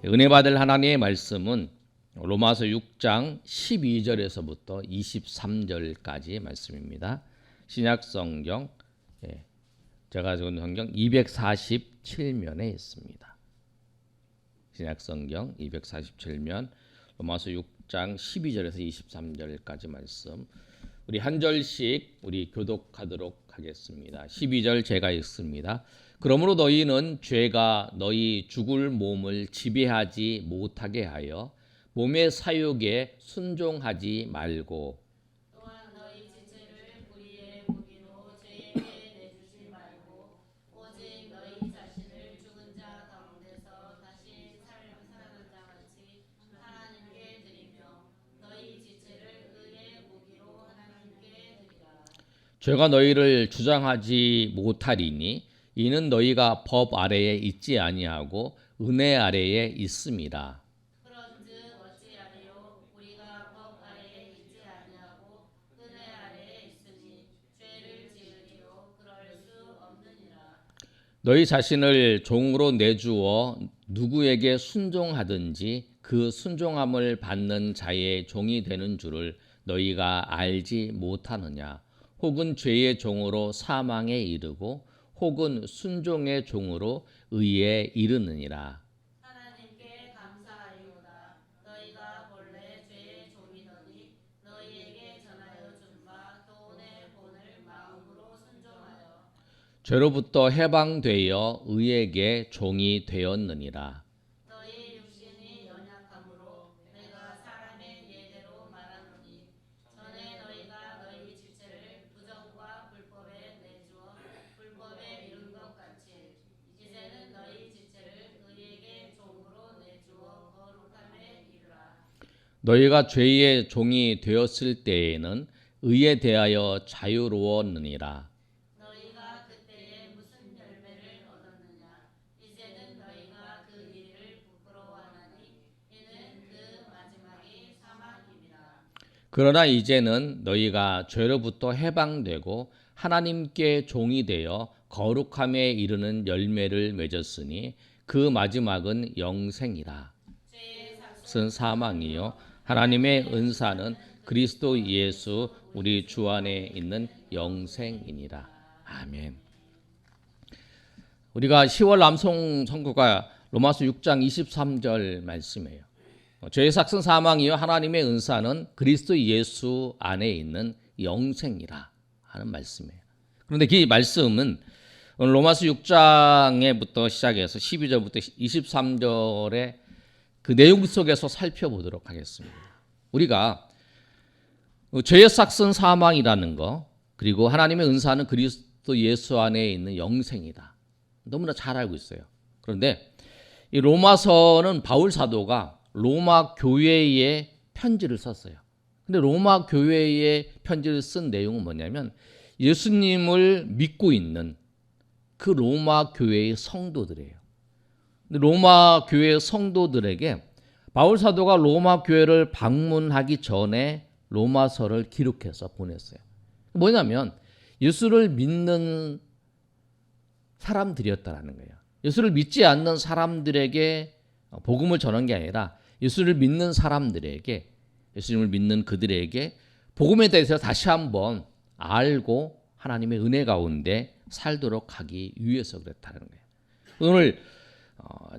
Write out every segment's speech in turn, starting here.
은혜 받을 하나님의 말씀은 로마서 6장 12절에서부터 23절까지의 말씀입니다. 신약성경 제가 적은 성경 247면에 있습니다. 신약성경 247면 로마서 6장 12절에서 23절까지 말씀, 우리 한 절씩 우리 교독하도록 하겠습니다. 12절 제가 읽습니다. 그러므로 너희는 죄가 너희 죽을 몸을 지배하지 못하게 하여 몸의 사욕에 순종하지 말고, 또한 너희 지체를 불의의 무기로 죄에게 내주지 말고 오직 너희 자신을 죽은 자 가운데서 다시 살아난 자 같이 하나님께 드리며 너희 지체를 의의 무기로 하나님께 드리라. 죄가 너희를 주장하지 못하리니 이는 너희가 법 아래에 있지 아니하고 은혜 아래에 있음이라. 그런즉 어찌하리요 우리가 법 아래에 있지 아니하고 은혜 아래에 있으니 죄를 지으리요 그럴 수 없느니라. 너희 자신을 종으로 내주어 누구에게 순종하든지 그 순종함을 받는 자의 종이 되는 줄을 너희가 알지 못하느냐. 혹은 죄의 종으로 사망에 이르고 혹은 순종의 종으로 의에 이르느니라. 하나님께 감사하리로다. 너희가 본래 죄의 종이더니 너희에게 전하여 준 바 교훈의 본을 마음으로 순종하여 죄로부터 해방되어 의에게 종이 되었느니라. 너희 육신이 연약함으로 내가 사람의 예대로 말하노니 전에 너희가 너희 지체를 부정과 불법에 내주어 불법에 이른 것 같이 이제는 너희 지체를 의에게 종으로 내주어 거룩함에 이르라. 너희가 죄의 종이 되었을 때에는 의에 대하여 자유로웠느니라. 너희가 그때에 무슨 열매를 얻었느냐? 이제는 너희가 그 일을 부끄러워하나니 이는 그 마지막이 사망임이라. 그러나 이제는 너희가 죄로부터 해방되고 하나님께 종이 되어 거룩함에 이르는 열매를 맺었으니 그 마지막은 영생이라. 죄의 은 사망이요 하나님의 은사는 그리스도 예수 우리 주 안에 있는 영생이니라. 아멘. 우리가 10월 남송 선교가 로마서 6장 23절 말씀이에요. 죄의 삭은 사망이요 하나님의 은사는 그리스도 예수 안에 있는 영생이라 하는 말씀이에요. 그런데 이 말씀은 오늘 로마서 6장에부터 시작해서 12절부터 23절의 그 내용 속에서 살펴보도록 하겠습니다. 우리가 죄의 삭은 사망이라는 거, 그리고 하나님의 은사는 그리스도 예수 안에 있는 영생이다. 너무나 잘 알고 있어요. 그런데 이 로마서는 바울 사도가 로마 교회에 편지를 썼어요. 근데 로마 교회에 편지를 쓴 내용은 뭐냐면 예수님을 믿고 있는 그 로마 교회의 성도들이에요. 근데 로마 교회의 성도들에게 바울 사도가 로마 교회를 방문하기 전에 로마서를 기록해서 보냈어요. 뭐냐면 예수를 믿는 사람들이었다라는 거예요. 예수를 믿지 않는 사람들에게 복음을 전한 게 아니라 예수를 믿는 사람들에게, 예수님을 믿는 그들에게 복음에 대해서 다시 한번 알고 하나님의 은혜 가운데 살도록 하기 위해서 그랬다는 거예요. 오늘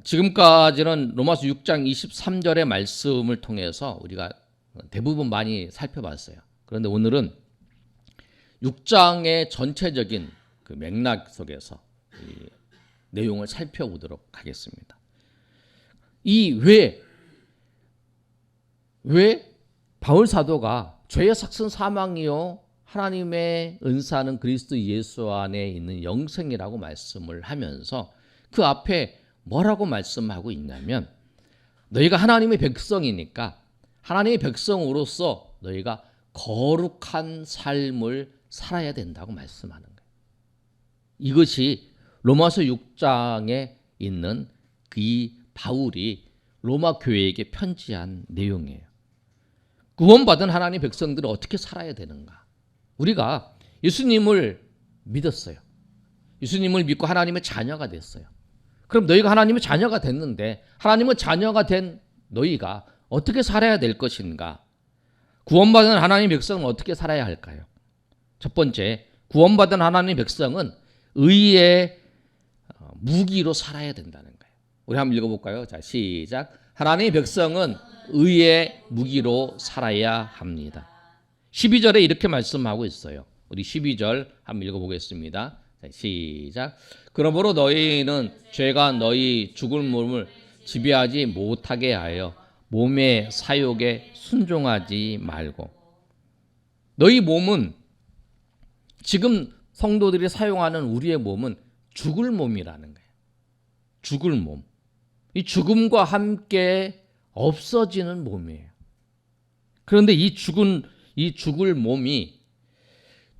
지금까지는 로마서 6장 23절의 말씀을 통해서 우리가 대부분 많이 살펴봤어요. 그런데 오늘은 6장의 전체적인 그 맥락 속에서 이 내용을 살펴보도록 하겠습니다. 왜 바울 사도가 죄의 삭은 사망이요 하나님의 은사는 그리스도 예수 안에 있는 영생이라고 말씀을 하면서 그 앞에 뭐라고 말씀하고 있냐면 너희가 하나님의 백성이니까 하나님의 백성으로서 너희가 거룩한 삶을 살아야 된다고 말씀하는 거예요. 이것이 로마서 6장에 있는 이 바울이 로마 교회에게 편지한 내용이에요. 구원받은 하나님의 백성들은 어떻게 살아야 되는가? 우리가 예수님을 믿었어요. 예수님을 믿고 하나님의 자녀가 됐어요. 그럼 너희가 하나님의 자녀가 됐는데 하나님의 자녀가 된 너희가 어떻게 살아야 될 것인가? 구원받은 하나님의 백성은 어떻게 살아야 할까요? 첫 번째, 구원받은 하나님의 백성은 의의 무기로 살아야 된다는 거예요. 우리 한번 읽어볼까요? 자, 시작. 하나님의 백성은 의의 무기로 살아야 합니다. 12절에 이렇게 말씀하고 있어요. 우리 12절 한번 읽어보겠습니다. 자, 시작. 그러므로 너희는 죄가 너희 죽을 몸을 지배하지 못하게 하여 몸의 사욕에 순종하지 말고. 너희 몸은, 지금 성도들이 사용하는 우리의 몸은 죽을 몸이라는 거예요. 죽을 몸. 이 죽음과 함께 없어지는 몸이에요. 그런데 이 죽을 몸이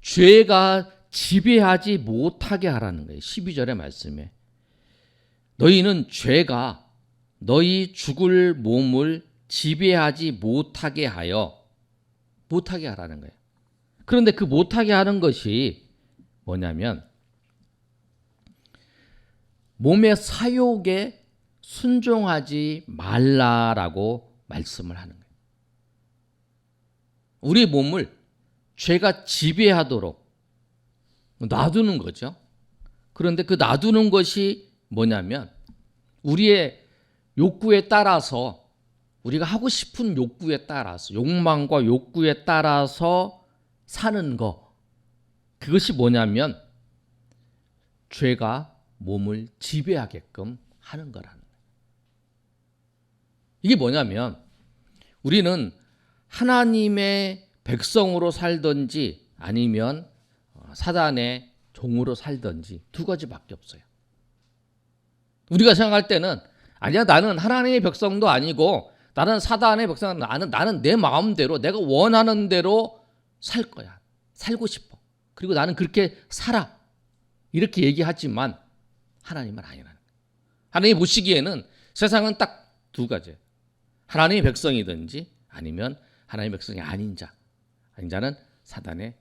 죄가 지배하지 못하게 하라는 거예요. 12절의 말씀에. 너희는 죄가 너희 죽을 몸을 지배하지 못하게 하라는 거예요. 그런데 그 못하게 하는 것이 뭐냐면 몸의 사욕에 순종하지 말라라고 말씀을 하는 거예요. 우리 몸을 죄가 지배하도록 놔두는 거죠. 그런데 그 놔두는 것이 뭐냐면 우리의 욕구에 따라서, 우리가 하고 싶은 욕구에 따라서, 욕망과 욕구에 따라서 사는 거, 그것이 뭐냐면 죄가 몸을 지배하게끔 하는 거라는 거예요. 이게 뭐냐면 우리는 하나님의 백성으로 살든지 아니면 사단의 종으로 살든지 두 가지밖에 없어요. 우리가 생각할 때는 아니야, 나는 하나님의 백성도 아니고 나는 사단의 백성, 나는 내 마음대로 내가 원하는 대로 살 거야. 살고 싶어. 그리고 나는 그렇게 살아. 이렇게 얘기하지만 하나님은 아니라는 거예요. 하나님이 보시기에는 세상은 딱 두 가지. 하나님의 백성이든지 아니면 하나님의 백성이 아닌 자는 사단의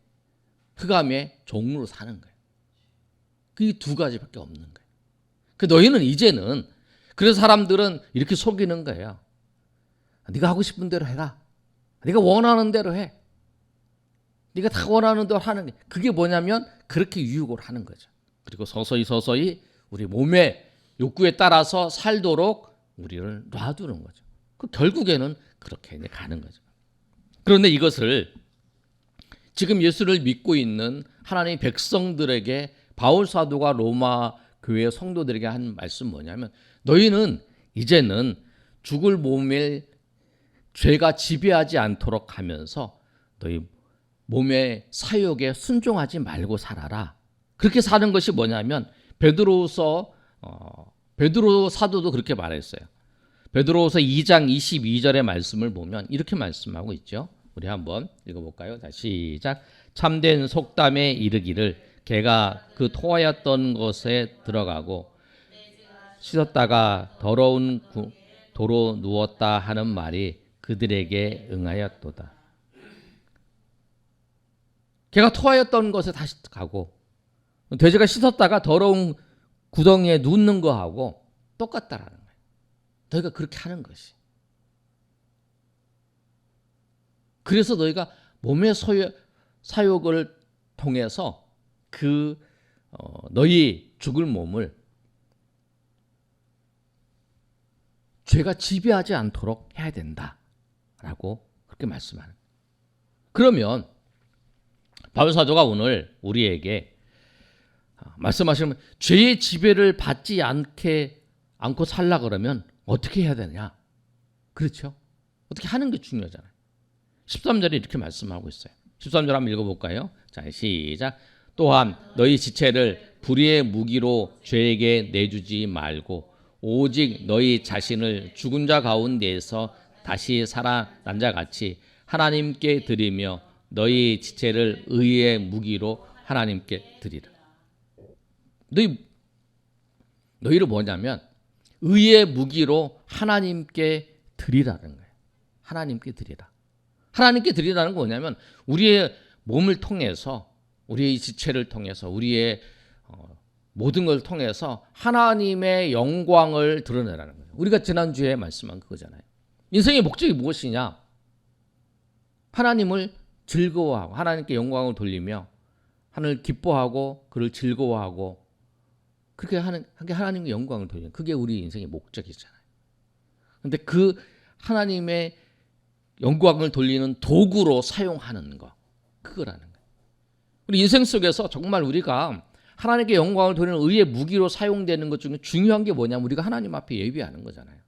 흑암의 종으로 사는 거예요. 그 두 가지밖에 없는 거예요. 그 너희는 이제는, 그래서 사람들은 이렇게 속이는 거예요. 네가 하고 싶은 대로 해라. 네가 원하는 대로 해. 네가 다 원하는 대로 하는 게, 그게 뭐냐면 그렇게 유혹을 하는 거죠. 그리고 서서히 우리 몸의 욕구에 따라서 살도록 우리를 놔두는 거죠. 그 결국에는 그렇게 이제 가는 거죠. 그런데 이것을 지금 예수를 믿고 있는 하나님의 백성들에게 바울 사도가 로마 교회 성도들에게 한 말씀 뭐냐면, 너희는 이제는 죽을 몸을 죄가 지배하지 않도록 하면서 너희 몸의 사욕에 순종하지 말고 살아라. 그렇게 사는 것이 뭐냐면 베드로 사도도 그렇게 말했어요. 베드로후서 2장 22절의 말씀을 보면 이렇게 말씀하고 있죠. 우리 한번 읽어볼까요? 자, 시작. 참된 속담에 이르기를 개가 그 토하였던 것에 들어가고 씻었다가 더러운 도로 누웠다 하는 말이 그들에게 응하였도다. 개가 토하였던 것에 다시 가고 돼지가 씻었다가 더러운 구덩이에 눕는 거하고 똑같다라는 거예요. 너희가 그렇게 하는 것이. 그래서 너희가 몸의 사욕을 통해서 너희 죽을 몸을 죄가 지배하지 않도록 해야 된다라고 그렇게 말씀하는 거예요. 그러면 바울 사도가 오늘 우리에게 말씀하시면 죄의 지배를 받지 않고 살라 그러면 어떻게 해야 되느냐? 그렇죠? 어떻게 하는 게 중요하잖아요. 13절에 이렇게 말씀하고 있어요. 13절 한번 읽어볼까요? 자, 시작. 또한 너희 지체를 불의의 무기로 죄에게 내주지 말고 오직 너희 자신을 죽은 자 가운데에서 다시 살아난 자 같이 하나님께 드리며 너희 지체를 의의 무기로 하나님께 드리라. 너희를 뭐냐면 의의 무기로 하나님께 드리라는 거예요. 하나님께 드리라. 하나님께 드리라는 건 뭐냐면 우리의 몸을 통해서, 우리의 지체를 통해서, 우리의 모든 걸 통해서 하나님의 영광을 드러내라는 거예요. 우리가 지난주에 말씀한 그거잖아요. 인생의 목적이 무엇이냐? 하나님을 즐거워하고 하나님께 영광을 돌리며 하나님을 기뻐하고 그를 즐거워하고 그렇게 하는 게 하나님의 영광을 돌리는 그게 우리 인생의 목적이잖아요. 그런데 그 하나님의 영광을 돌리는 도구로 사용하는 거 그거라는 거예요. 우리 인생 속에서 정말 우리가 하나님께 영광을 돌리는 의의 무기로 사용되는 것 중에 중요한 게 뭐냐면 우리가 하나님 앞에 예배하는 거잖아요.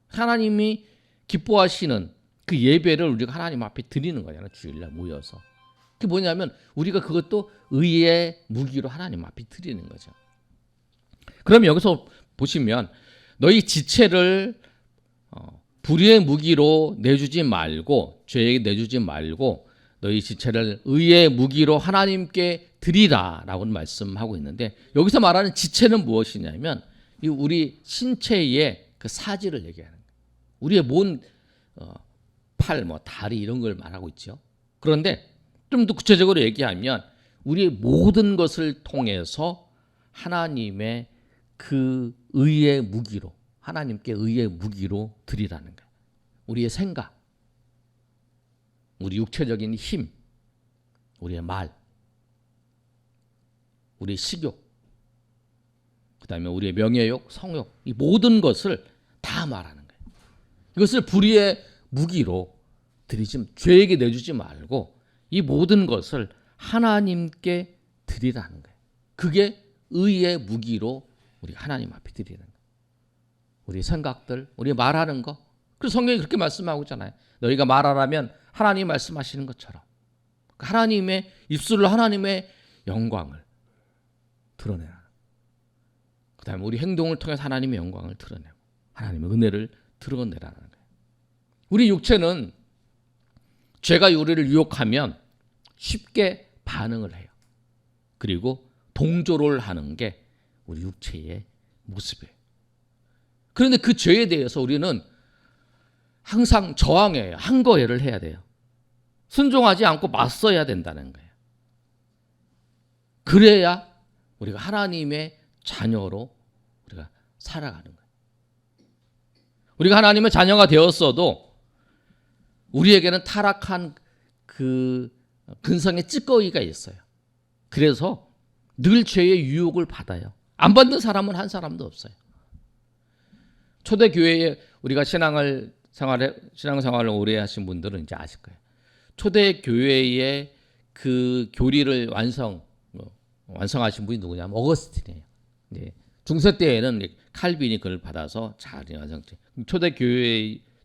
하나님이 기뻐하시는 그 예배를 우리가 하나님 앞에 드리는 거잖아요. 주일날 모여서. 그게 뭐냐면 우리가 그것도 의의 무기로 하나님 앞에 드리는 거죠. 그러면 여기서 보시면 너희 지체를 불의의 무기로 내주지 말고 죄에게 내주지 말고 너희 지체를 의의 무기로 하나님께 드리라라고 말씀하고 있는데 여기서 말하는 지체는 무엇이냐면 우리 신체의 그 사지를 얘기하는 거예요. 우리의 몸, 팔, 다리 이런 걸 말하고 있죠. 그런데 좀 더 구체적으로 얘기하면 우리의 모든 것을 통해서 하나님의 그 의의 무기로 하나님께 의의 무기로 드리라는 거예요. 우리의 생각, 우리 육체적인 힘, 우리의 말, 우리의 식욕, 그 다음에 우리의 명예욕, 성욕 이 모든 것을 다 말하는 거예요. 이것을 불의의 무기로 드리지 죄에게 내주지 말고 이 모든 것을 하나님께 드리라는 거예요. 그게 의의 무기로 우리 하나님 앞에 드리는 거예요. 우리 생각들, 우리 말하는 거. 그래서 성경이 그렇게 말씀하고 있잖아요. 너희가 말하라면 하나님이 말씀하시는 것처럼 하나님의 입술로 하나님의 영광을 드러내라. 그 다음에 우리 행동을 통해서 하나님의 영광을 드러내고 하나님의 은혜를 드러내라는 거예요. 우리 육체는 죄가 우리를 유혹하면 쉽게 반응을 해요. 그리고 동조를 하는 게 우리 육체의 모습이에요. 그런데 그 죄에 대해서 우리는 항상 저항해야 항거해를 해야 돼요. 순종하지 않고 맞서야 된다는 거예요. 그래야 우리가 하나님의 자녀로 우리가 살아가는 거예요. 우리가 하나님의 자녀가 되었어도 우리에게는 타락한 그 근성의 찌꺼기가 있어요. 그래서 늘 죄의 유혹을 받아요. 안 받는 사람은 한 사람도 없어요. 초대교회에 우리가 신앙생활을 오래 하신 분들은 이제 아실 거예요. 초대교회의 그 교리를 완성하신 분이 누구냐면 어거스틴이에요. 이제 중세 때에는 칼빈이 그걸 받아서 잘 완성했죠.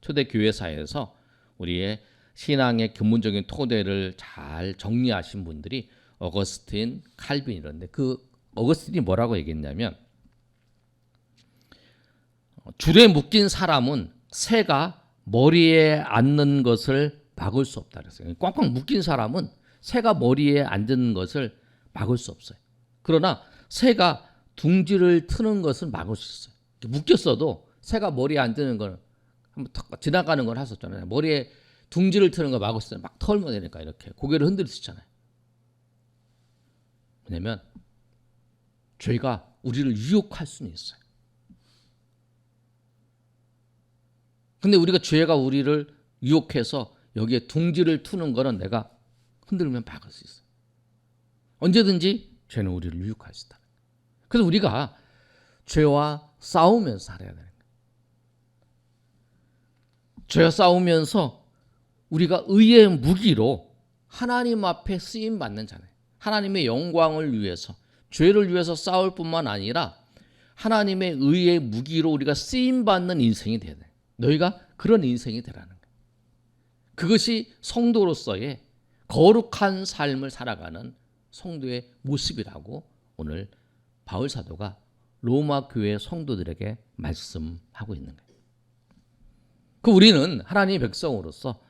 초대교회사에서 우리의 신앙의 근본적인 토대를 잘 정리하신 분들이 어거스틴, 칼빈 이런데 그 어거스틴이 뭐라고 얘기했냐면 줄에 묶인 사람은 새가 머리에 앉는 것을 막을 수 없다 그랬어요. 꽉꽉 묶인 사람은 새가 머리에 앉는 것을 막을 수 없어요. 그러나 새가 둥지를 트는 것을 막을 수 있어요. 묶였어도 새가 머리에 앉는 걸 한번 지나가는 걸 하셨잖아요. 머리에 둥지를 트는 걸 막을 수 있어요. 막 털면 되니까 이렇게 고개를 흔들 수 있잖아요. 왜냐하면 죄가 우리를 유혹할 수는 있어요. 근데 우리가 죄가 우리를 유혹해서 여기에 둥지를 트는 거는 내가 흔들면 막을 수 있어요. 언제든지 죄는 우리를 유혹할 수 있다. 그래서 우리가 죄와 싸우면서 살아야 되는 거예요. 죄와 싸우면서 우리가 의의 무기로 하나님 앞에 쓰임 받는 자네. 하나님의 영광을 위해서 죄를 위해서 싸울 뿐만 아니라 하나님의 의의 무기로 우리가 쓰임 받는 인생이 돼야 돼. 너희가 그런 인생이 되라는 거예요. 그것이 성도로서의 거룩한 삶을 살아가는 성도의 모습이라고 오늘 바울 사도가 로마 교회 성도들에게 말씀하고 있는 거예요. 그 우리는 하나님의 백성으로서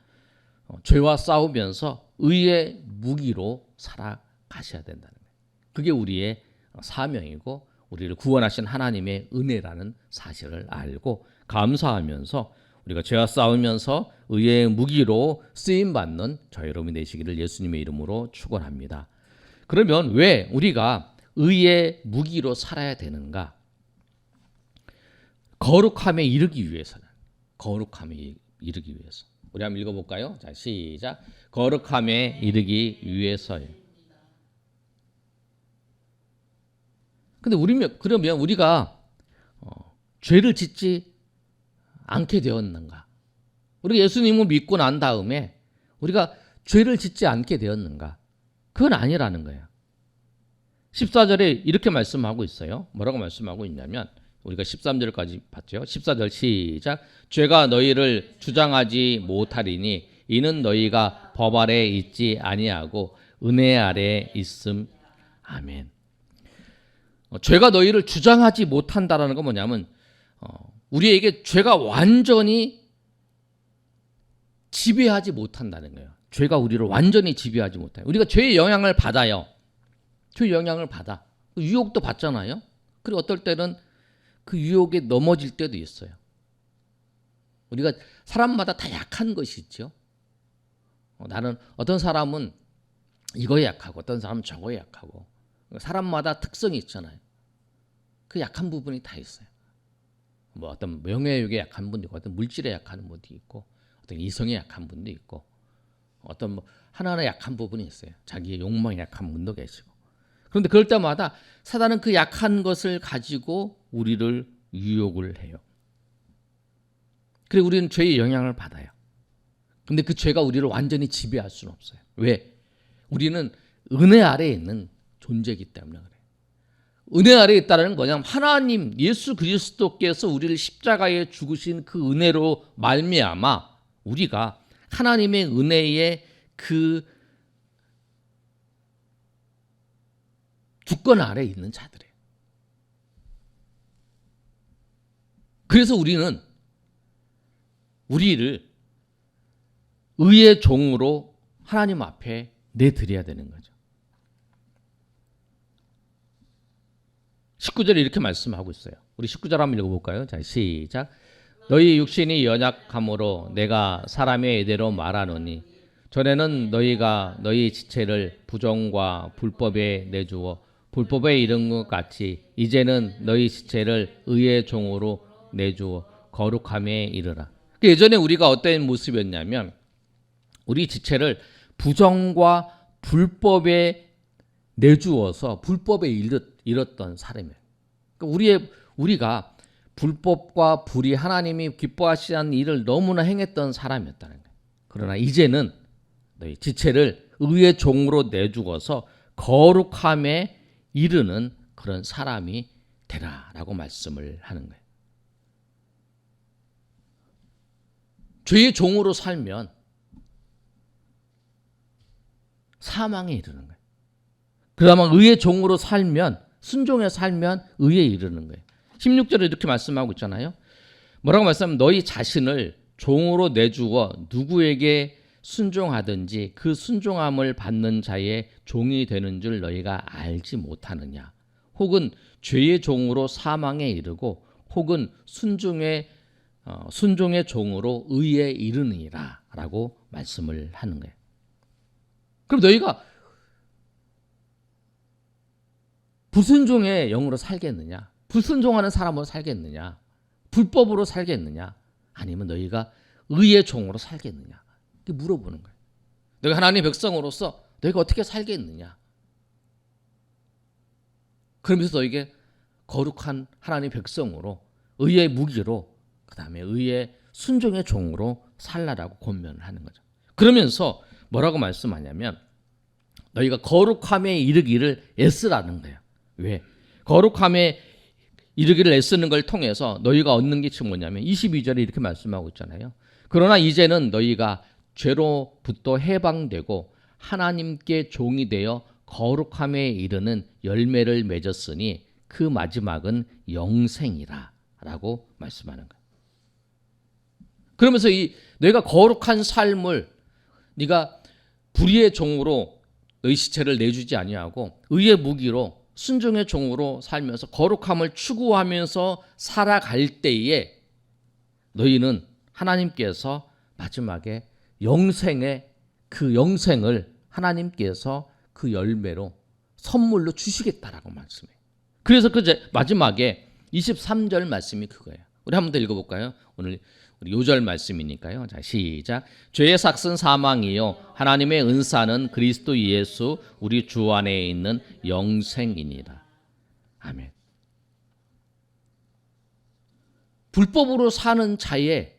죄와 싸우면서 의의 무기로 살아가셔야 된다는 거예요. 그게 우리의 사명이고 우리를 구원하신 하나님의 은혜라는 사실을 알고 감사하면서 우리가 죄와 싸우면서 의의 무기로 쓰임받는 저 여러분이 되시기를 예수님의 이름으로 축원합니다. 그러면 왜 우리가 의의 무기로 살아야 되는가? 거룩함에 이르기 위해서는. 거룩함에 이르기 위해서. 우리 한번 읽어볼까요? 자, 시작. 거룩함에 이르기 위해서요. 근데 그러면 우리가 죄를 짓지 않게 되었는가? 우리가 예수님을 믿고 난 다음에 우리가 죄를 짓지 않게 되었는가? 그건 아니라는 거예요. 14절에 이렇게 말씀하고 있어요. 뭐라고 말씀하고 있냐면 우리가 13절까지 봤죠. 14절 시작. 죄가 너희를 주장하지 못하리니 이는 너희가 법 아래 있지 아니하고 은혜 아래 있음. 아멘. 죄가 너희를 주장하지 못한다라는 건 뭐냐면 우리에게 죄가 완전히 지배하지 못한다는 거예요. 죄가 우리를 완전히 지배하지 못해요. 우리가 죄의 영향을 받아요. 죄의 영향을 받아. 유혹도 받잖아요. 그리고 어떨 때는 그 유혹에 넘어질 때도 있어요. 우리가 사람마다 다 약한 것이 있죠. 나는 어떤 사람은 이거에 약하고 어떤 사람은 저거에 약하고 사람마다 특성이 있잖아요. 그 약한 부분이 다 있어요. 뭐 어떤 명예욕에 약한 분도 있고 어떤 물질에 약한 분도 있고 어떤 이성에 약한 분도 있고 어떤 뭐 하나하나 약한 부분이 있어요. 자기의 욕망에 약한 분도 계시고. 그런데 그럴 때마다 사단은 그 약한 것을 가지고 우리를 유혹을 해요. 그리고 우리는 죄의 영향을 받아요. 근데 그 죄가 우리를 완전히 지배할 수는 없어요. 왜? 우리는 은혜 아래에 있는 존재이기 때문에 그래요. 은혜 아래에 있다는 건 뭐냐면 하나님 예수 그리스도께서 우리를 십자가에 죽으신 그 은혜로 말미암아 우리가 하나님의 은혜의 그 주권 아래에 있는 자들이에요. 그래서 우리는 우리를 의의 종으로 하나님 앞에 내드려야 되는 거죠. 19절에 이렇게 말씀하고 있어요. 우리 19절 한번 읽어볼까요? 자, 시작. 너희 육신이 연약함으로 내가 사람의 예대로 말하노니 전에는 너희가 너희 지체를 부정과 불법에 내주어 불법에 이른 것 같이 이제는 너희 지체를 의의 종으로 내주어 거룩함에 이르라. 예전에 우리가 어떤 모습이었냐면 우리 지체를 부정과 불법에 내주어서 불법에 이뤘던 사람이에요. 그러니까 우리가 불법과 불의 하나님이 기뻐하시는 일을 너무나 행했던 사람이었다는 거예요. 그러나 이제는 너희 지체를 의의 종으로 내주어서 거룩함에 이르는 그런 사람이 되라라고 말씀을 하는 거예요. 죄의 종으로 살면 사망에 이르는 거예요. 그러면 의의 종으로 살면 순종에 살면 의에 이르는 거예요. 16절에 이렇게 말씀하고 있잖아요. 뭐라고 말씀하면 너희 자신을 종으로 내주어 누구에게 순종하든지 그 순종함을 받는 자의 종이 되는 줄 너희가 알지 못하느냐. 혹은 죄의 종으로 사망에 이르고 혹은 순종의 종으로 의에 이르느니라 라고 말씀을 하는 거예요. 그럼 너희가 불순종의 영으로 살겠느냐? 불순종하는 사람으로 살겠느냐? 불법으로 살겠느냐? 아니면 너희가 의의 종으로 살겠느냐? 이렇게 물어보는 거예요. 너희가 하나님의 백성으로서 너희가 어떻게 살겠느냐? 그러면서 너희에게 거룩한 하나님의 백성으로 의의 무기로 그 다음에 의의 순종의 종으로 살라라고 권면을 하는 거죠. 그러면서 뭐라고 말씀하냐면 너희가 거룩함에 이르기를 애쓰라는 거예요. 왜? 거룩함에 이르기를 애쓰는 걸 통해서 너희가 얻는 게 지금 뭐냐면 22절에 이렇게 말씀하고 있잖아요. 그러나 이제는 너희가 죄로부터 해방되고 하나님께 종이 되어 거룩함에 이르는 열매를 맺었으니 그 마지막은 영생이라 라고 말씀하는 거예요. 그러면서 너희가 거룩한 삶을 네가 불의의 종으로 너희 시체를 내주지 아니하고 의의 무기로 순종의 종으로 살면서 거룩함을 추구하면서 살아갈 때에 너희는 하나님께서 마지막에 영생의 그 영생을 하나님께서 그 열매로 선물로 주시겠다라고 말씀해요. 그래서 그 마지막에 23절 말씀이 그거예요. 우리 한 번 더 읽어볼까요? 오늘 우리 요절 말씀이니까요. 자, 시작. 죄의 삭은 사망이요 하나님의 은사는 그리스도 예수 우리 주 안에 있는 영생이니라. 아멘. 불법으로 사는 자의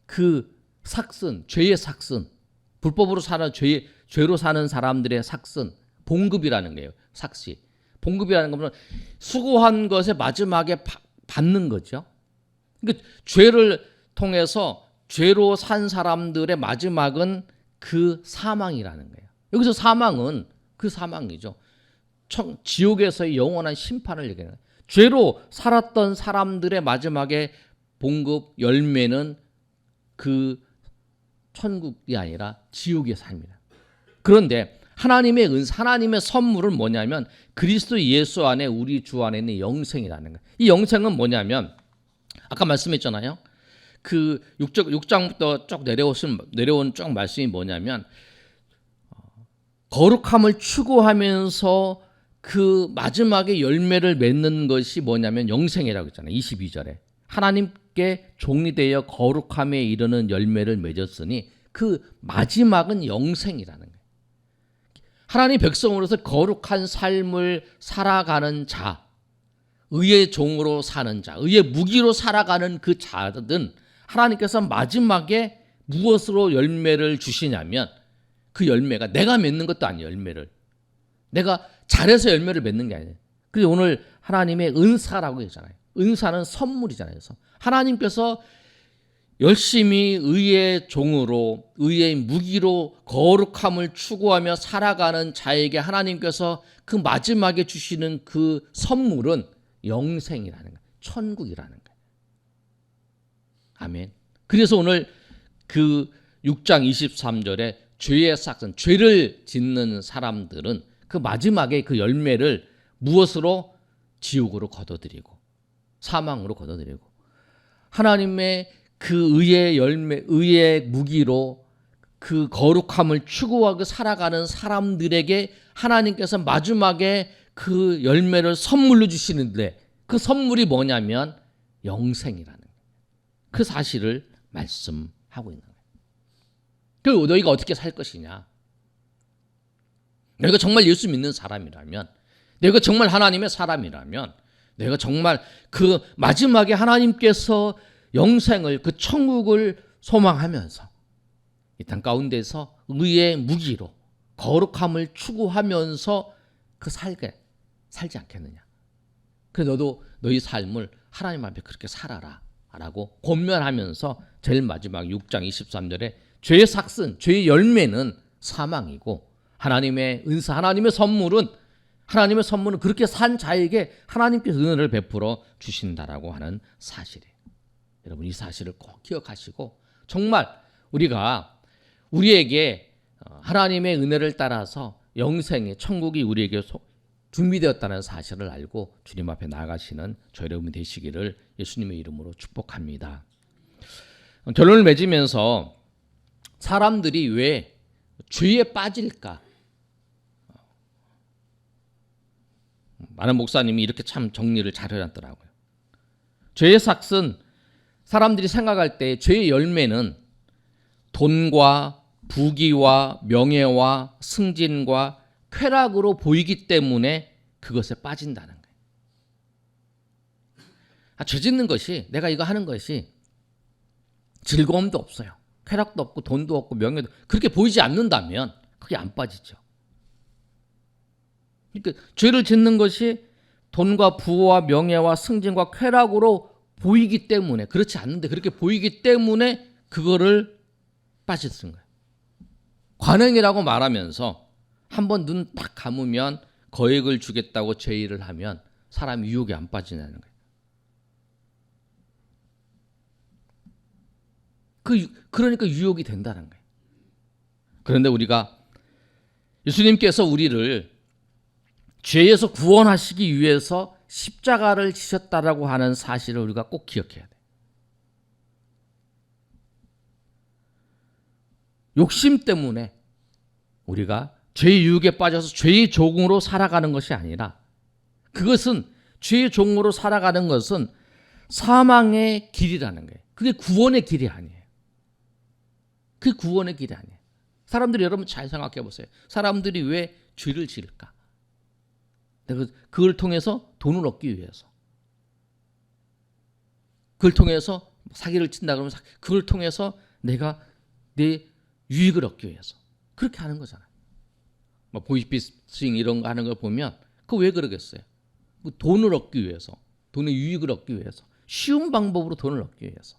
그 삭슨, 죄의 삭슨, 불법으로 사는 죄로 사는 사람들의 삭슨, 봉급이라는 거예요. 삭시. 봉급이라는 것은 수고한 것의 마지막에 받는 거죠. 그러니까 죄를 통해서 죄로 산 사람들의 마지막은 그 사망이라는 거예요. 여기서 사망은 그 사망이죠. 지옥에서의 영원한 심판을 얘기하는 거예요. 죄로 살았던 사람들의 마지막에 봉급 열매는 그 천국이 아니라 지옥의 삶이다. 그런데 하나님의 은사, 하나님의 선물은 뭐냐면 그리스도 예수 안에 우리 주 안에 있는 영생이라는 거예요. 이 영생은 뭐냐면 아까 말씀했잖아요. 그 6장부터 쭉 내려온 쭉 말씀이 뭐냐면 거룩함을 추구하면서 그 마지막에 열매를 맺는 것이 뭐냐면 영생이라고 했잖아요. 22절에. 하나님께 종이 되어 거룩함에 이르는 열매를 맺었으니 그 마지막은 영생이라는 거예요. 하나님 백성으로서 거룩한 삶을 살아가는 자, 의의 종으로 사는 자, 의의 무기로 살아가는 그 자들은 하나님께서 마지막에 무엇으로 열매를 주시냐면 그 열매가 내가 맺는 것도 아니에요. 열매를. 내가 잘해서 열매를 맺는 게 아니에요. 그래서 오늘 하나님의 은사라고 했잖아요. 은사는 선물이잖아요. 그래서 하나님께서 열심히 의의 종으로 의의 무기로 거룩함을 추구하며 살아가는 자에게 하나님께서 그 마지막에 주시는 그 선물은 영생이라는 거예요. 천국이라는 거예요. 아멘. 그래서 오늘 그 6장 23절에 죄의 삭은 죄를 짓는 사람들은 그 마지막에 그 열매를 무엇으로 지옥으로 거둬들이고 사망으로 거둬들이고 하나님의 그 의의 열매, 의의 무기로 그 거룩함을 추구하고 살아가는 사람들에게 하나님께서 마지막에 그 열매를 선물로 주시는데 그 선물이 뭐냐면 영생이라는 거예요. 그 사실을 말씀하고 있는 거예요. 그리고 너희가 어떻게 살 것이냐? 너희가 정말 예수 믿는 사람이라면, 너희가 정말 하나님의 사람이라면, 너희가 정말 그 마지막에 하나님께서 영생을, 그 천국을 소망하면서 이 땅 가운데서 의의 무기로 거룩함을 추구하면서 그 살지 않겠느냐. 그래서 너도 너희 삶을 하나님 앞에 그렇게 살아라 라고 권면하면서 제일 마지막 6장 23절에 죄의 삭슨, 죄의 열매는 사망이고 하나님의 은사, 하나님의 선물은 그렇게 산 자에게 하나님께서 은혜를 베풀어 주신다라고 하는 사실이에요. 여러분 이 사실을 꼭 기억하시고 정말 우리에게 하나님의 은혜를 따라서 영생의 천국이 우리에게 준비되었다는 사실을 알고 주님 앞에 나아가시는 저 여러분 되시기를 예수님의 이름으로 축복합니다. 결론을 맺으면서 사람들이 왜 죄에 빠질까? 많은 목사님이 이렇게 참 정리를 잘 해놨더라고요. 죄의 삭은 사람들이 생각할 때 죄의 열매는 돈과 부귀와 명예와 승진과 쾌락으로 보이기 때문에 그것에 빠진다는 거예요. 죄 짓는 것이, 내가 이거 하는 것이 즐거움도 없어요. 쾌락도 없고 돈도 없고 명예도 그렇게 보이지 않는다면 그게 안 빠지죠. 그러니까 죄를 짓는 것이 돈과 부와 명예와 승진과 쾌락으로 보이기 때문에, 그렇지 않는데 그렇게 보이기 때문에 그거를 빠지는 거예요. 관행이라고 말하면서 한번 눈 딱 감으면 거액을 주겠다고 제의를 하면 사람이 유혹에 안 빠지냐는 거예요. 그러니까 유혹이 된다는 거예요. 그런데 우리가 예수님께서 우리를 죄에서 구원하시기 위해서 십자가를 지셨다라고 하는 사실을 우리가 꼭 기억해야 돼요. 욕심 때문에 우리가 죄의 유혹에 빠져서 죄의 종으로 살아가는 것이 아니라, 그것은 죄의 종으로 살아가는 것은 사망의 길이라는 거예요. 그게 구원의 길이 아니에요. 그게 구원의 길이 아니에요. 사람들이, 여러분 잘 생각해 보세요. 사람들이 왜 죄를 지을까? 그걸 통해서 돈을 얻기 위해서, 그걸 통해서 사기를 친다 그러면 그걸 통해서 내가 내 유익을 얻기 위해서 그렇게 하는 거잖아요. 뭐 보이스피싱 이런 거 하는 걸 보면 그 왜 그러겠어요? 돈을 얻기 위해서, 돈의 유익을 얻기 위해서, 쉬운 방법으로 돈을 얻기 위해서.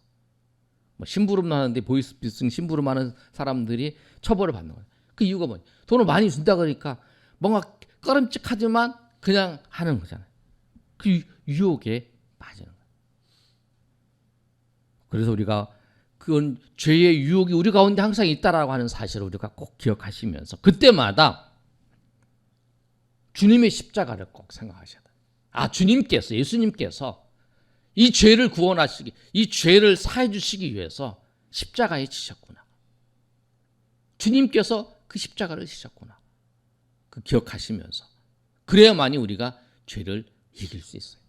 뭐 심부름 하는데 보이스피싱 심부름 하는 사람들이 처벌을 받는 거예요. 그 이유가 뭐냐? 돈을 많이 준다 그러니까 뭔가 꺼림칙하지만 그냥 하는 거잖아요. 그 유혹에 빠지는 거예요. 그래서 우리가 그건 죄의 유혹이 우리 가운데 항상 있다라고 하는 사실을 우리가 꼭 기억하시면서 그때마다 주님의 십자가를 꼭 생각하셔야 돼요. 아, 주님께서, 예수님께서 이 죄를 구원하시기, 이 죄를 사해 주시기 위해서 십자가에 지셨구나. 주님께서 그 십자가를 지셨구나. 그 기억하시면서 그래야만이 우리가 죄를 이길 수 있어요.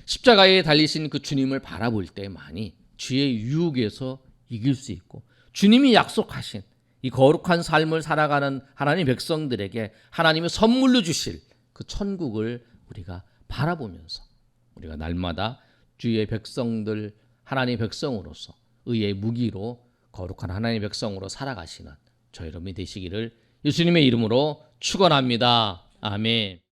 십자가에 달리신 그 주님을 바라볼 때만이 죄의 유혹에서 이길 수 있고, 주님이 약속하신 이 거룩한 삶을 살아가는 하나님 백성들에게 하나님의 선물로 주실 그 천국을 우리가 바라보면서 우리가 날마다 주의 백성들, 하나님의 백성으로서 의의 무기로 거룩한 하나님의 백성으로 살아가시는 저 여러분이 되시기를 예수님의 이름으로 축원합니다. 아멘.